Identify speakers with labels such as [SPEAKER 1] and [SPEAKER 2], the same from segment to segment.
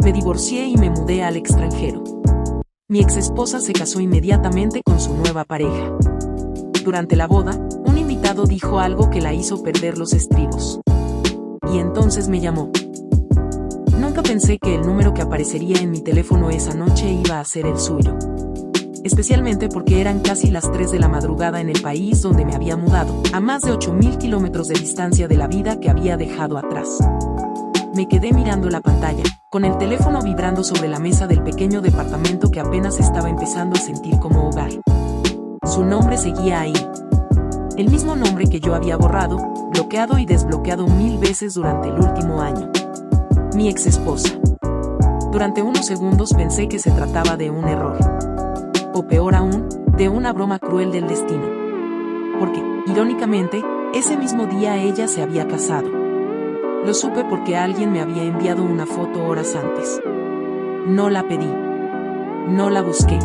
[SPEAKER 1] Me divorcié y me mudé al extranjero. Mi exesposa se casó inmediatamente con su nueva pareja. Durante la boda, un invitado dijo algo que la hizo perder los estribos. Y entonces me llamó. Nunca pensé que el número que aparecería en mi teléfono esa noche iba a ser el suyo. Especialmente porque eran casi las 3 de la madrugada en el país donde me había mudado, a más de 8.000 kilómetros de distancia de la vida que había dejado atrás. Me quedé mirando la pantalla, con el teléfono vibrando sobre la mesa del pequeño departamento que apenas estaba empezando a sentir como hogar. Su nombre seguía ahí. El mismo nombre que yo había borrado, bloqueado y desbloqueado 1000 veces durante el último año. Mi exesposa. Durante unos segundos pensé que se trataba de un error. O peor aún, de una broma cruel del destino. Porque, irónicamente, ese mismo día ella se había casado. Lo supe porque alguien me había enviado una foto horas antes. No la pedí. No la busqué.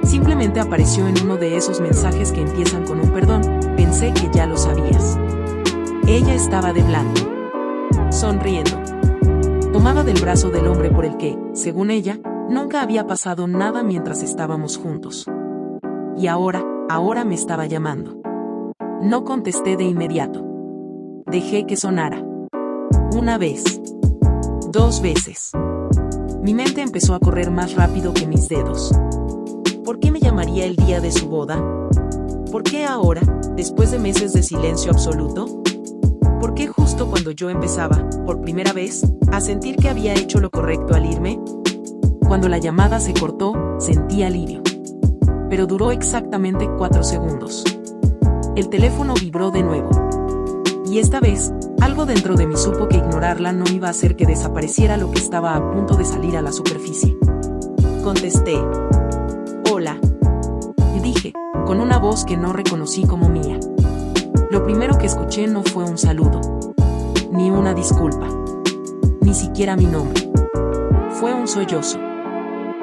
[SPEAKER 1] Simplemente apareció en uno de esos mensajes que empiezan con un perdón. Pensé que ya lo sabías. Ella estaba de blanco, sonriendo. Tomaba del brazo del hombre por el que, según ella, nunca había pasado nada mientras estábamos juntos. Y ahora me estaba llamando. No contesté de inmediato. Dejé que sonara. Una vez. 2 veces. Mi mente empezó a correr más rápido que mis dedos. ¿Por qué me llamaría el día de su boda? ¿Por qué ahora, después de meses de silencio absoluto? ¿Por qué justo cuando yo empezaba, por primera vez, a sentir que había hecho lo correcto al irme? Cuando la llamada se cortó, sentí alivio. Pero duró exactamente 4 segundos. El teléfono vibró de nuevo. Y esta vez, algo dentro de mí supo que ignorarla no iba a hacer que desapareciera lo que estaba a punto de salir a la superficie. Contesté. Hola. Y dije, con una voz que no reconocí como mía. Lo primero que escuché no fue un saludo. Ni una disculpa. Ni siquiera mi nombre. Fue un sollozo.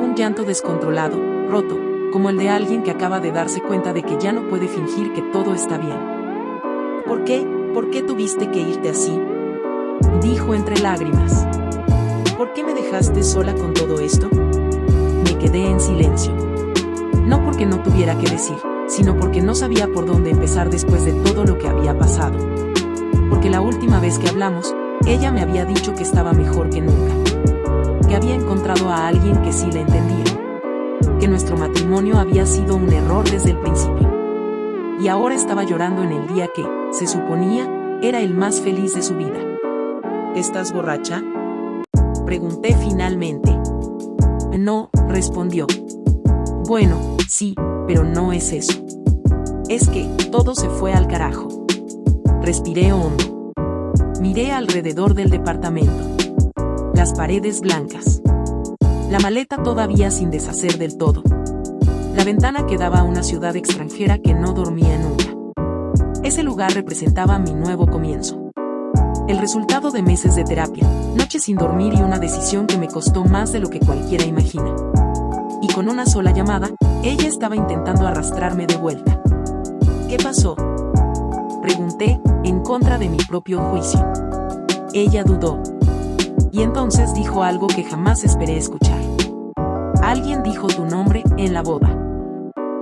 [SPEAKER 1] Un llanto descontrolado, roto, como el de alguien que acaba de darse cuenta de que ya no puede fingir que todo está bien. ¿Por qué? ¿Por qué tuviste que irte así? Dijo entre lágrimas. ¿Por qué me dejaste sola con todo esto? Me quedé en silencio. No porque no tuviera que decir, sino porque no sabía por dónde empezar después de todo lo que había pasado. Porque la última vez que hablamos, ella me había dicho que estaba mejor que nunca. Que había encontrado a alguien que sí la entendía. Que nuestro matrimonio había sido un error desde el principio. Y ahora estaba llorando en el día que, se suponía, era el más feliz de su vida. ¿Estás borracha? Pregunté finalmente. No, respondió. Bueno, sí, pero no es eso. Es que, todo se fue al carajo. Respiré hondo. Miré alrededor del departamento. Las paredes blancas. La maleta todavía sin deshacer del todo. La ventana que daba a una ciudad extranjera que no dormía nunca. Ese lugar representaba mi nuevo comienzo. El resultado de meses de terapia, noches sin dormir y una decisión que me costó más de lo que cualquiera imagina. Y con una sola llamada, ella estaba intentando arrastrarme de vuelta. ¿Qué pasó? Pregunté, en contra de mi propio juicio. Ella dudó. Y entonces dijo algo que jamás esperé escuchar. Alguien dijo tu nombre en la boda.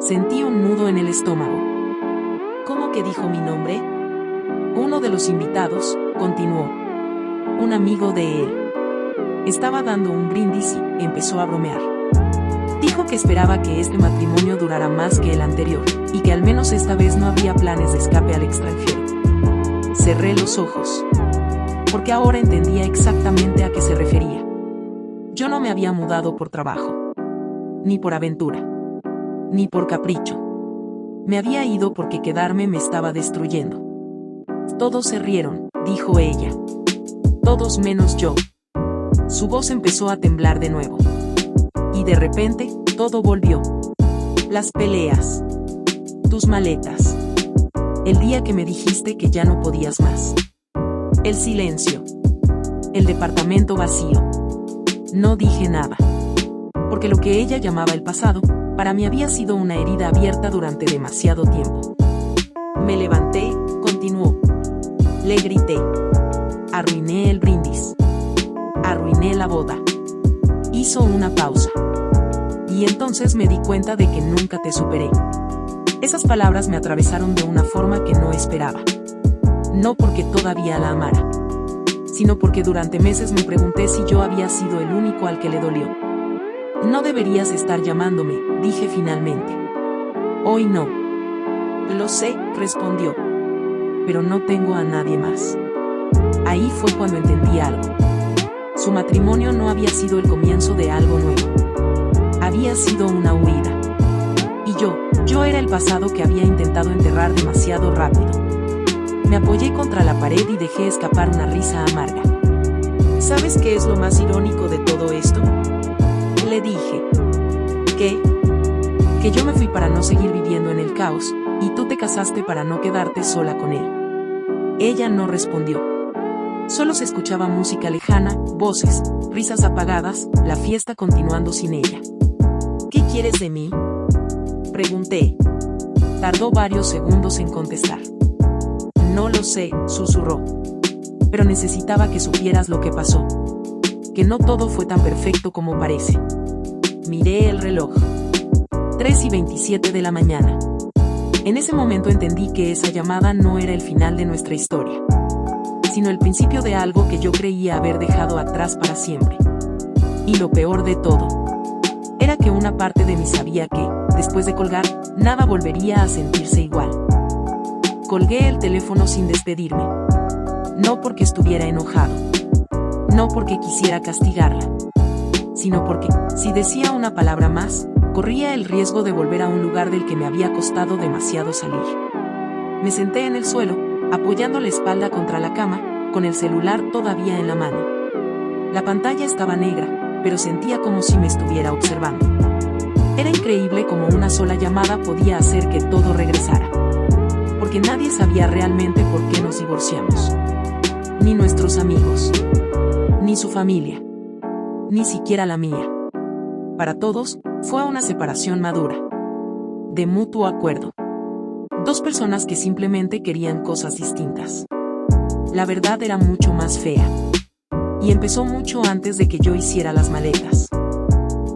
[SPEAKER 1] Sentí un nudo en el estómago. ¿Cómo que dijo mi nombre? Uno de los invitados, continuó. Un amigo de él. Estaba dando un brindis y empezó a bromear. Dijo que esperaba que este matrimonio durara más que el anterior, y que al menos esta vez no habría planes de escape al extranjero. Cerré los ojos. Porque ahora entendía exactamente a qué se refería. Yo no me había mudado por trabajo. Ni por aventura. Ni por capricho. Me había ido porque quedarme me estaba destruyendo. Todos se rieron, dijo ella. Todos menos yo. Su voz empezó a temblar de nuevo. Y de repente, todo volvió. Las peleas. Tus maletas. El día que me dijiste que ya no podías más. El silencio. El departamento vacío. No dije nada. Porque lo que ella llamaba el pasado, para mí había sido una herida abierta durante demasiado tiempo. Me levanté, continuó. Le grité. Arruiné el brindis. Arruiné la boda. Hizo una pausa. Y entonces me di cuenta de que nunca te superé. Esas palabras me atravesaron de una forma que no esperaba. No porque todavía la amara, sino porque durante meses me pregunté si yo había sido el único al que le dolió. No deberías estar llamándome, dije finalmente. Hoy no. Lo sé, respondió. Pero no tengo a nadie más. Ahí fue cuando entendí algo. Su matrimonio no había sido el comienzo de algo nuevo. Había sido una huida. Y yo era el pasado que había intentado enterrar demasiado rápido. Me apoyé contra la pared y dejé escapar una risa amarga. ¿Sabes qué es lo más irónico de todo esto? Le dije. ¿Qué? Que yo me fui para no seguir viviendo en el caos, y tú te casaste para no quedarte sola con él. Ella no respondió. Solo se escuchaba música lejana, voces, risas apagadas, la fiesta continuando sin ella. ¿Qué quieres de mí?, pregunté. Tardó varios segundos en contestar. No lo sé, susurró. Pero necesitaba que supieras lo que pasó. Que no todo fue tan perfecto como parece. Miré el reloj. 3:27 de la mañana. En ese momento entendí que esa llamada no era el final de nuestra historia, sino el principio de algo que yo creía haber dejado atrás para siempre. Y lo peor de todo, era que una parte de mí sabía que, después de colgar, nada volvería a sentirse igual. Colgué el teléfono sin despedirme. No porque estuviera enojado. No porque quisiera castigarla. Sino porque, si decía una palabra más, corría el riesgo de volver a un lugar del que me había costado demasiado salir. Me senté en el suelo, apoyando la espalda contra la cama, con el celular todavía en la mano. La pantalla estaba negra, pero sentía como si me estuviera observando. Era increíble cómo una sola llamada podía hacer que todo regresara. Porque nadie sabía realmente por qué nos divorciamos. Ni nuestros amigos. Ni su familia. Ni siquiera la mía. Para todos, fue una separación madura. De mutuo acuerdo. Dos personas que simplemente querían cosas distintas. La verdad era mucho más fea. Y empezó mucho antes de que yo hiciera las maletas.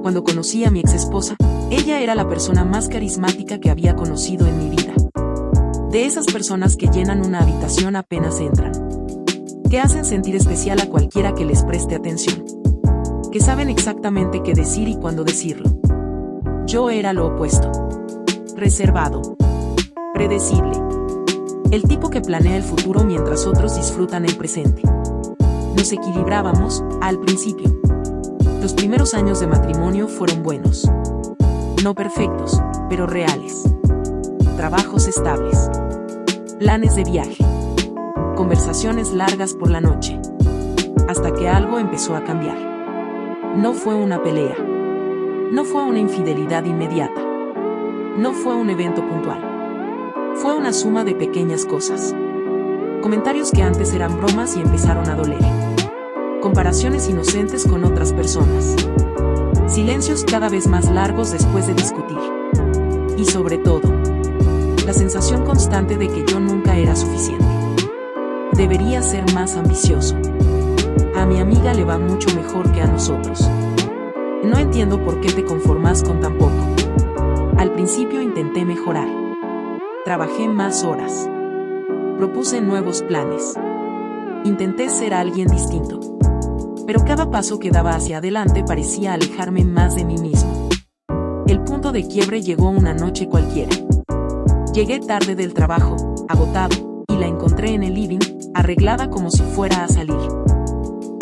[SPEAKER 1] Cuando conocí a mi exesposa, ella era la persona más carismática que había conocido en mi vida. De esas personas que llenan una habitación apenas entran. Que hacen sentir especial a cualquiera que les preste atención. Que saben exactamente qué decir y cuándo decirlo. Yo era lo opuesto. Reservado. Predecible. El tipo que planea el futuro mientras otros disfrutan el presente. Nos equilibrábamos, al principio. Los primeros años de matrimonio fueron buenos. No perfectos, pero reales. Trabajos estables. Planes de viaje. Conversaciones largas por la noche. Hasta que algo empezó a cambiar. No fue una pelea. No fue una infidelidad inmediata. No fue un evento puntual. Fue una suma de pequeñas cosas. Comentarios que antes eran bromas y empezaron a doler. Comparaciones inocentes con otras personas. Silencios cada vez más largos después de discutir. Y sobre todo, la sensación constante de que yo nunca era suficiente. Debería ser más ambicioso. A mi amiga le va mucho mejor que a nosotros. No entiendo por qué te conformas con tan poco. Al principio intenté mejorar. Trabajé más horas. Propuse nuevos planes. Intenté ser alguien distinto. Pero cada paso que daba hacia adelante parecía alejarme más de mí mismo. El punto de quiebre llegó una noche cualquiera. Llegué tarde del trabajo, agotado, y la encontré en el living, arreglada como si fuera a salir.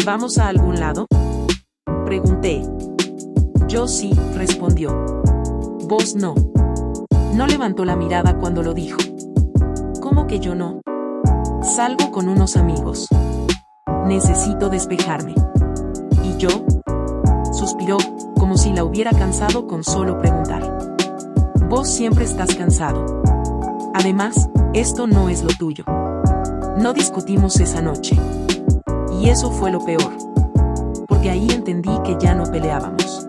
[SPEAKER 1] ¿Vamos a algún lado?, pregunté. Yo sí, respondió. Vos no. No levantó la mirada cuando lo dijo. ¿Cómo que yo no? Salgo con unos amigos. Necesito despejarme. ¿Y yo? Suspiró, como si la hubiera cansado con solo preguntar. Vos siempre estás cansado. Además, esto no es lo tuyo. No discutimos esa noche. Y eso fue lo peor. Porque ahí entendí que ya no peleábamos.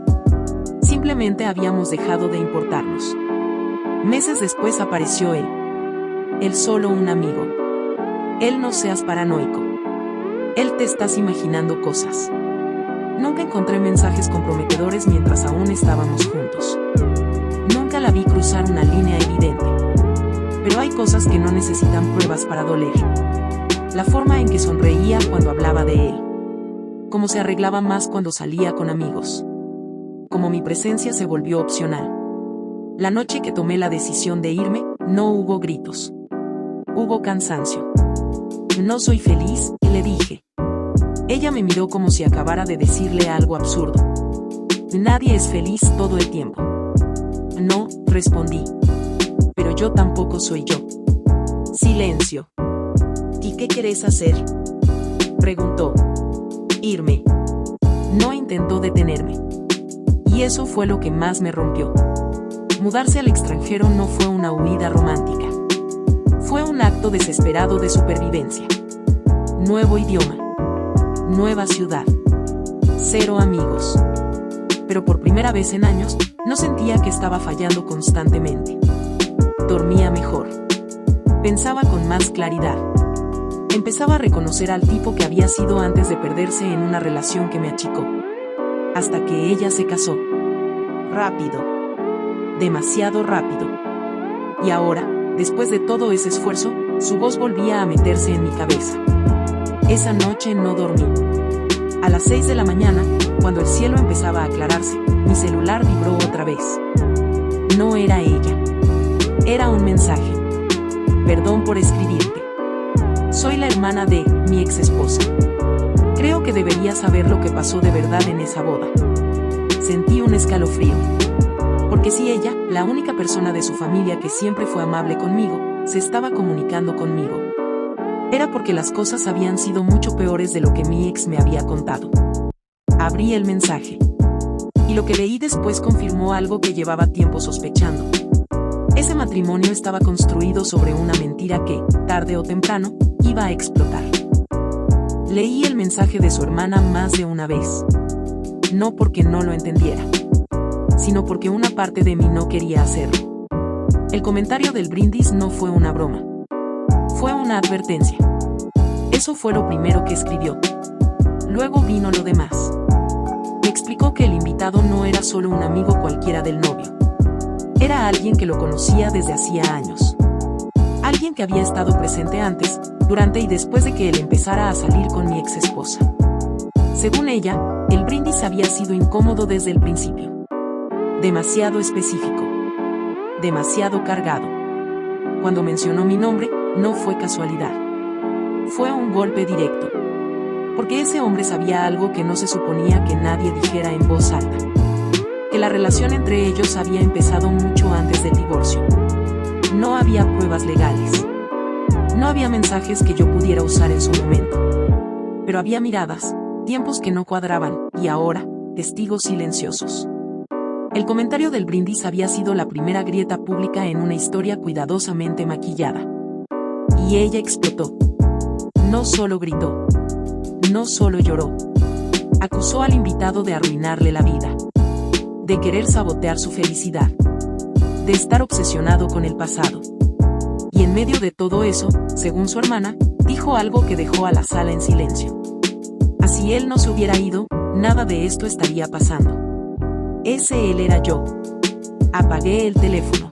[SPEAKER 1] Simplemente habíamos dejado de importarnos. Meses después apareció él. Él solo un amigo. Él no seas paranoico. Él te estás imaginando cosas. Nunca encontré mensajes comprometedores mientras aún estábamos juntos. Nunca la vi cruzar una línea evidente. Pero hay cosas que no necesitan pruebas para doler. La forma en que sonreía cuando hablaba de él. Cómo se arreglaba más cuando salía con amigos. Cómo mi presencia se volvió opcional. La noche que tomé la decisión de irme, no hubo gritos. Hubo cansancio. No soy feliz, le dije. Ella me miró como si acabara de decirle algo absurdo. Nadie es feliz todo el tiempo. No, respondí. Pero yo tampoco soy yo. Silencio. ¿Y qué querés hacer?, preguntó. Irme. No intentó detenerme. Y eso fue lo que más me rompió. Mudarse al extranjero no fue una huida romántica. Fue un acto desesperado de supervivencia. Nuevo idioma. Nueva ciudad. 0 amigos. Pero por primera vez en años, no sentía que estaba fallando constantemente. Dormía mejor. Pensaba con más claridad. Empezaba a reconocer al tipo que había sido antes de perderse en una relación que me achicó. Hasta que ella se casó. Rápido. Demasiado rápido. Y ahora, después de todo ese esfuerzo, su voz volvía a meterse en mi cabeza. Esa noche no dormí. A las 6 de la mañana, cuando el cielo empezaba a aclararse, mi celular vibró otra vez. No era ella. Era un mensaje. Perdón por escribirte. Soy la hermana de mi ex esposa. Creo que deberías saber lo que pasó de verdad en esa boda. Sentí un escalofrío. Porque si ella, la única persona de su familia que siempre fue amable conmigo, se estaba comunicando conmigo, era porque las cosas habían sido mucho peores de lo que mi ex me había contado. Abrí el mensaje. Y lo que leí después confirmó algo que llevaba tiempo sospechando. Ese matrimonio estaba construido sobre una mentira que, tarde o temprano, iba a explotar. Leí el mensaje de su hermana más de una vez. No porque no lo entendiera, sino porque una parte de mí no quería hacerlo. El comentario del brindis no fue una broma. Fue una advertencia. Eso fue lo primero que escribió. Luego vino lo demás. Me explicó que el invitado no era solo un amigo cualquiera del novio. Era alguien que lo conocía desde hacía años. Alguien que había estado presente antes, durante y después de que él empezara a salir con mi ex esposa. Según ella, el brindis había sido incómodo desde el principio. Demasiado específico. Demasiado cargado. Cuando mencionó mi nombre, no fue casualidad. Fue un golpe directo. Porque ese hombre sabía algo que no se suponía que nadie dijera en voz alta. Que la relación entre ellos había empezado mucho antes del divorcio. No había pruebas legales. No había mensajes que yo pudiera usar en su momento. Pero había miradas, tiempos que no cuadraban, y ahora, testigos silenciosos. El comentario del brindis había sido la primera grieta pública en una historia cuidadosamente maquillada. Y ella explotó. No solo gritó. No solo lloró. Acusó al invitado de arruinarle la vida. De querer sabotear su felicidad. De estar obsesionado con el pasado. Y en medio de todo eso, según su hermana, dijo algo que dejó a la sala en silencio. Así él no se hubiera ido, nada de esto estaría pasando. Ese él era yo. Apagué el teléfono.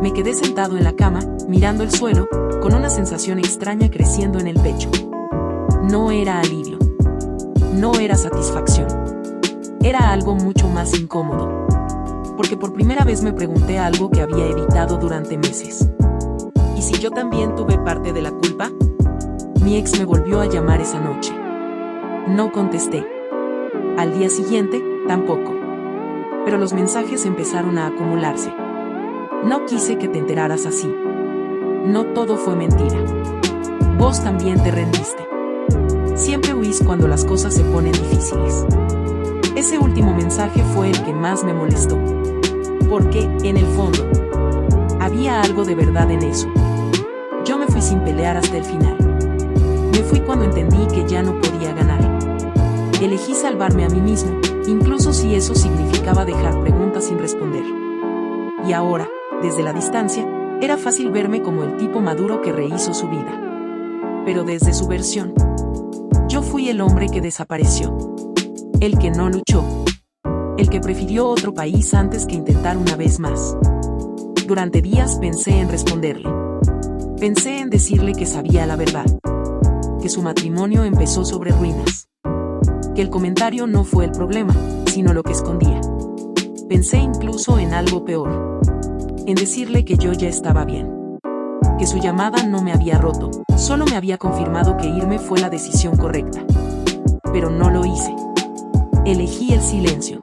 [SPEAKER 1] Me quedé sentado en la cama, mirando el suelo, con una sensación extraña creciendo en el pecho. No era alivio. No era satisfacción. Era algo mucho más incómodo. Porque por primera vez me pregunté algo que había evitado durante meses. ¿Y si yo también tuve parte de la culpa? Mi ex me volvió a llamar esa noche. No contesté. Al día siguiente, tampoco. Pero los mensajes empezaron a acumularse. No quise que te enteraras así. No todo fue mentira. Vos también te rendiste. Siempre huís cuando las cosas se ponen difíciles. Ese último mensaje fue el que más me molestó. Porque, en el fondo, había algo de verdad en eso. Yo me fui sin pelear hasta el final. Me fui cuando entendí que ya no podía ganar. Elegí salvarme a mí mismo, incluso si eso significaba dejar preguntas sin responder. Y ahora, desde la distancia, era fácil verme como el tipo maduro que rehizo su vida. Pero desde su versión, yo fui el hombre que desapareció. el que no luchó, el que prefirió otro país antes que intentar una vez más. Durante días pensé en responderle. Pensé en decirle que sabía la verdad, que su matrimonio empezó sobre ruinas, que el comentario no fue el problema, sino lo que escondía. Pensé incluso en algo peor, en decirle que yo ya estaba bien, que su llamada no me había roto, solo me había confirmado que irme fue la decisión correcta. Pero no lo hice. Elegí el silencio,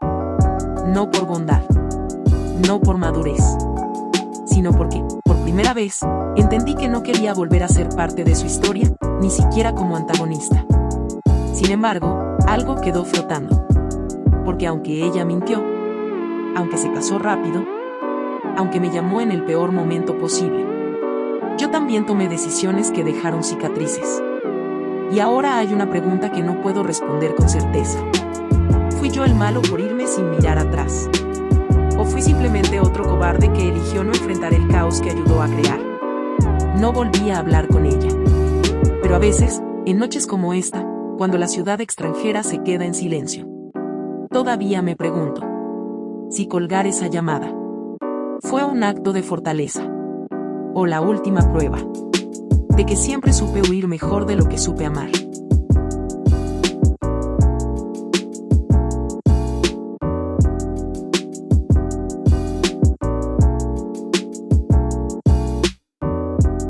[SPEAKER 1] no por bondad, no por madurez, sino porque, por primera vez, entendí que no quería volver a ser parte de su historia, ni siquiera como antagonista. Sin embargo, algo quedó flotando. Porque aunque ella mintió, aunque se casó rápido, aunque me llamó en el peor momento posible, yo también tomé decisiones que dejaron cicatrices. Y ahora hay una pregunta que no puedo responder con certeza. ¿Fui yo el malo por irme sin mirar atrás? ¿O fui simplemente otro cobarde que eligió no enfrentar el caos que ayudó a crear? No volví a hablar con ella. Pero a veces, en noches como esta, cuando la ciudad extranjera se queda en silencio, todavía me pregunto si colgar esa llamada fue un acto de fortaleza o la última prueba de que siempre supe huir mejor de lo que supe amar.